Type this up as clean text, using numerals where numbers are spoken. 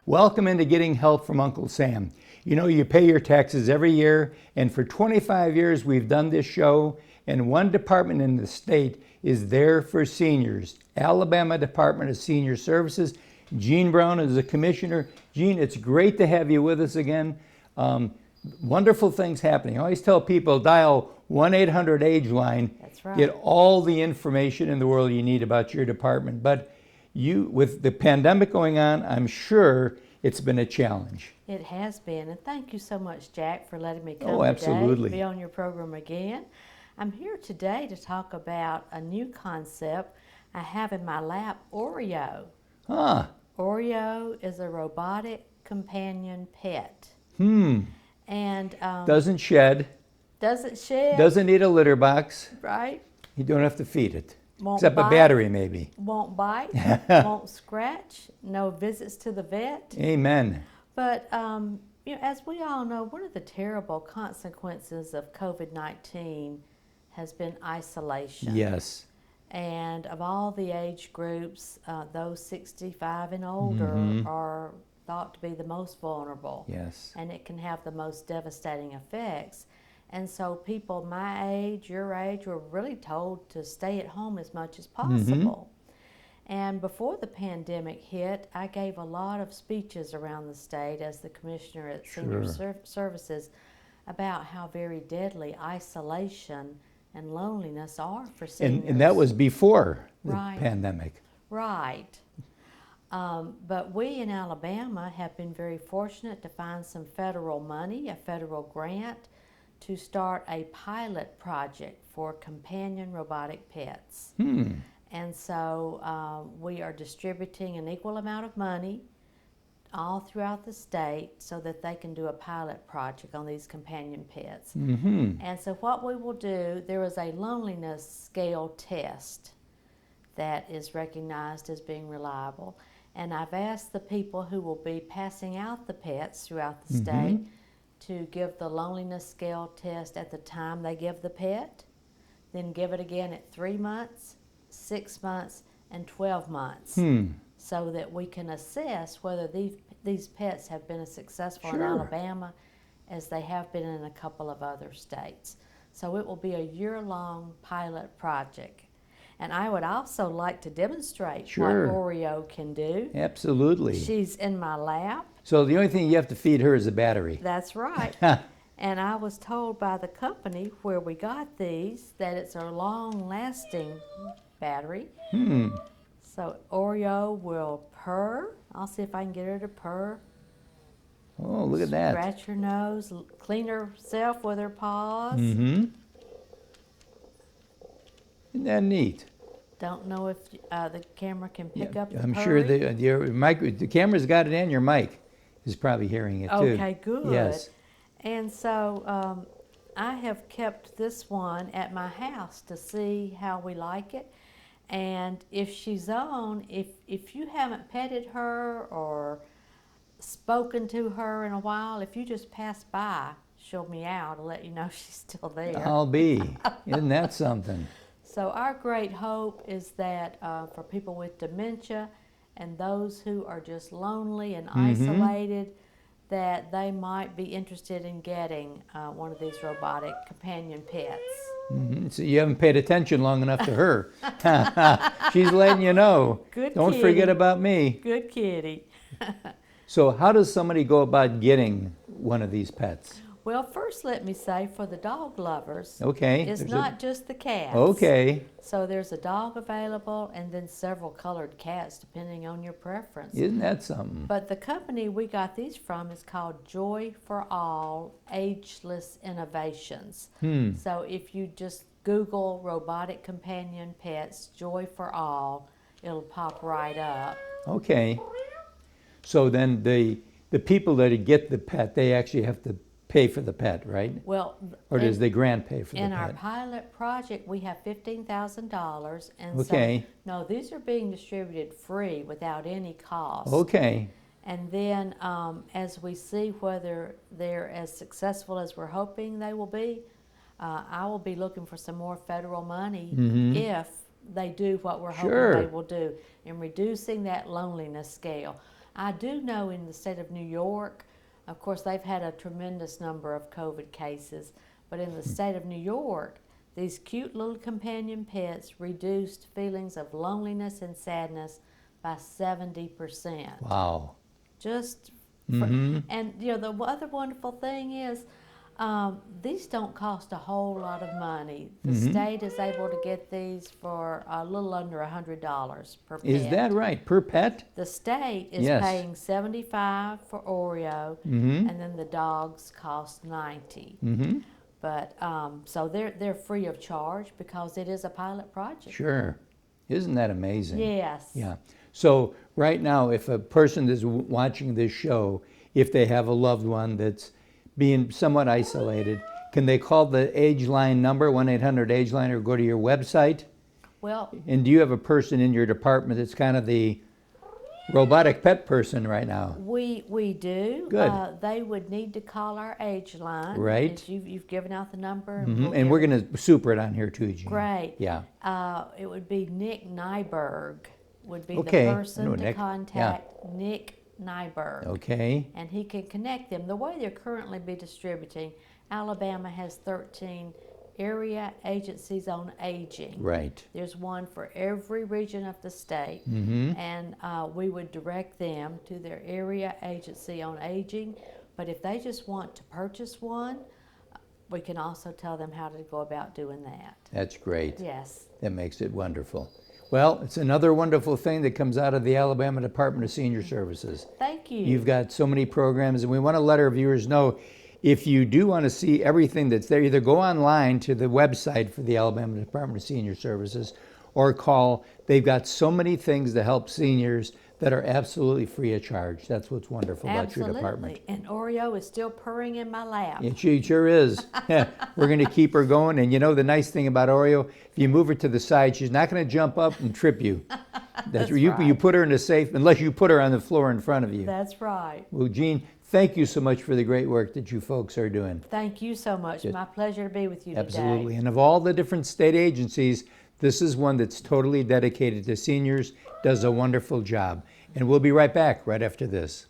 Welcome into Getting Help from Uncle Sam. You know, you pay your taxes every year, and for 25 years we've done this show, and one department in the state is there for seniors. Alabama Department of Senior Services. Gene Brown is the commissioner. Gene, it's great to have you with us again. Wonderful things happening. I always tell people, dial 1-800-AGE line. That's right. Get all the information in the world you need about your department. But you, with the pandemic going on, I'm sure it's been a challenge. It has been, and thank you so much, Jack, for letting me come Oh, absolutely. today, be on your program again. I'm here today to talk about a new concept I have in my lap, Oreo. Huh. Oreo is a robotic companion pet. And Doesn't shed. doesn't shed. Doesn't need a litter box. Right? You don't have to feed it. Won't Except bite, a battery, maybe. Won't bite, won't scratch, no visits to the vet. Amen. But as we all know, one of the terrible consequences of COVID-19 has been isolation. Yes. And of all the age groups, those 65 and older are thought to be the most vulnerable. Yes. And it can have the most devastating effects. And so people my age, your age, were really told to stay at home as much as possible. And before the pandemic hit, I gave a lot of speeches around the state as the commissioner at Senior Services about how very deadly isolation and loneliness are for seniors. And that was before the Right. pandemic. Right. But we in Alabama have been very fortunate to find some federal money, a federal grant, to start a pilot project for companion robotic pets. And so we are distributing an equal amount of money all throughout the state so that they can do a pilot project on these companion pets. And so what we will do, there is a loneliness scale test that is recognized as being reliable. And I've asked the people who will be passing out the pets throughout the state to give the loneliness scale test at the time they give the pet, then give it again at 3 months, 6 months, and 12 months, so that we can assess whether these pets have been as successful in Alabama as they have been in a couple of other states. So it will be a year-long pilot project. And I would also like to demonstrate what Oreo can do. Absolutely. She's in my lap. So the only thing you have to feed her is a battery. That's right. And I was told by the company where we got these that it's a long-lasting battery. So Oreo will purr. I'll see if I can get her to purr. Oh, look at that. Scratch her nose, clean herself with her paws. Isn't that neat? Don't know if the camera can pick up the I'm purring. sure the camera's got it, and your mic is probably hearing it too. Okay, good. Yes. And so I have kept this one at my house to see how we like it. And if she's on, if you haven't petted her or spoken to her in a while, if you just pass by, she'll meow to let you know she's still there. I'll be. Isn't that something? So our great hope is that for people with dementia and those who are just lonely and isolated, that they might be interested in getting one of these robotic companion pets. So you haven't paid attention long enough to her. She's letting you know. Good Don't kitty. forget about me. Good kitty. So how does somebody go about getting one of these pets? Well, first let me say for the dog lovers, Okay. it's not just the cats. Okay. So there's a dog available and then several colored cats depending on your preference. Isn't that something? But the company we got these from is called Joy for All Ageless Innovations. So if you just Google robotic companion pets, Joy for All, it'll pop right up. Okay. So then the people that get the pet, they actually have to pay for the pet, right? Well, Or does the grant pay for the in pet? our pilot project, we have $15,000, and Okay. so no, these are being distributed free without any cost. Okay. And then as we see whether they're as successful as we're hoping they will be, I will be looking for some more federal money if they do what we're hoping they will do in reducing that loneliness scale. I do know in the state of New York, of course, they've had a tremendous number of COVID cases, but in the state of New York, these cute little companion pets reduced feelings of loneliness and sadness by 70%. Wow. Just, Mm-hmm. and the other wonderful thing is, these don't cost a whole lot of money. The state is able to get these for a little under $100 per pet. Is that right? Per pet? The state is Yes. paying $75 for Oreo, Mm-hmm. and then the dogs cost $90. Mm-hmm. But so they're free of charge because it is a pilot project. Sure. Isn't that amazing? Yes. Yeah. So right now, if a person is watching this show, if they have a loved one that's being somewhat isolated, can they call the Age Line number, 1-800-AGE LINE, or go to your website? Well, And do you have a person in your department that's kind of the robotic pet person right now? we do. Good. They would need to call our age line. Right. As you've given out the number. Mhm. And we're going to super it on here too, Jean. Great. Yeah. It would be Nick Nyberg would be Okay. the I know person to Nick. contact. Nick Nyberg. Okay. And he can connect them. The way they're currently be distributing, Alabama has 13 area agencies on aging. Right. There's one for every region of the state, Mm-hmm. and we would direct them to their area agency on aging. But if they just want to purchase one, we can also tell them how to go about doing that. That's great. Yes. That makes it wonderful. Well, it's another wonderful thing that comes out of the Alabama Department of Senior Services. Thank you. You've got so many programs, and we want to let our viewers know, if you do want to see everything that's there, either go online to the website for the Alabama Department of Senior Services or call. They've got so many things to help seniors that are absolutely free of charge. That's what's wonderful about your department. Absolutely. And Oreo is still purring in my lap. It sure is. We're going to keep her going. And the nice thing about Oreo, if you move her to the side, she's not going to jump up and trip you. That's you right. put her in a safe, unless you put her on the floor in front of you. That's right. Well, Jean, thank you so much for the great work that you folks are doing. Thank you so much. My pleasure to be with you today. Absolutely. And of all the different state agencies, this is one that's totally dedicated to seniors, does a wonderful job. And we'll be right back right after this.